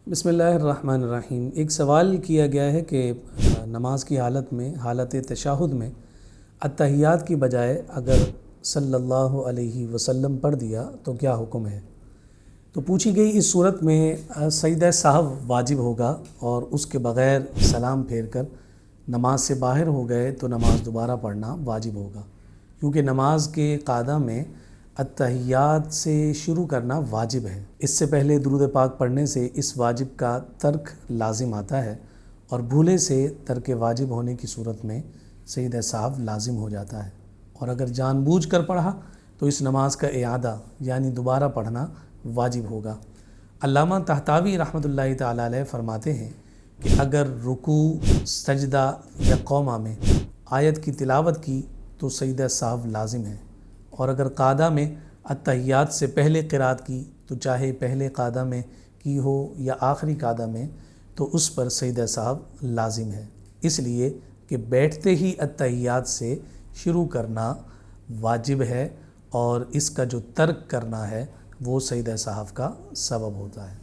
بسم اللہ الرحمن الرحیم۔ ایک سوال کیا گیا ہے کہ نماز کی حالت میں، حالت تشہد میں التحیات کی بجائے اگر صلی اللہ علیہ وسلم پڑھ دیا تو کیا حکم ہے؟ تو پوچھی گئی اس صورت میں سجدہ سہو واجب ہوگا، اور اس کے بغیر سلام پھیر کر نماز سے باہر ہو گئے تو نماز دوبارہ پڑھنا واجب ہوگا، کیونکہ نماز کے قاعدہ میں التحیات سے شروع کرنا واجب ہے۔ اس سے پہلے درود پاک پڑھنے سے اس واجب کا ترک لازم آتا ہے، اور بھولے سے ترک واجب ہونے کی صورت میں سجدہ سہو لازم ہو جاتا ہے، اور اگر جان بوجھ کر پڑھا تو اس نماز کا اعادہ یعنی دوبارہ پڑھنا واجب ہوگا۔ علامہ طحطاوی رحمۃ اللہ تعالی علیہ فرماتے ہیں کہ اگر رکوع، سجدہ یا قومہ میں آیت کی تلاوت کی تو سجدہ سہو لازم ہے، اور اگر قاعدہ میں التحیات سے پہلے قرأت کی تو چاہے پہلے قاعدہ میں کی ہو یا آخری قاعدہ میں تو اس پر سجدہ سہو لازم ہے، اس لیے کہ بیٹھتے ہی التحیات سے شروع کرنا واجب ہے، اور اس کا جو ترک کرنا ہے وہ سجدہ سہو کا سبب ہوتا ہے۔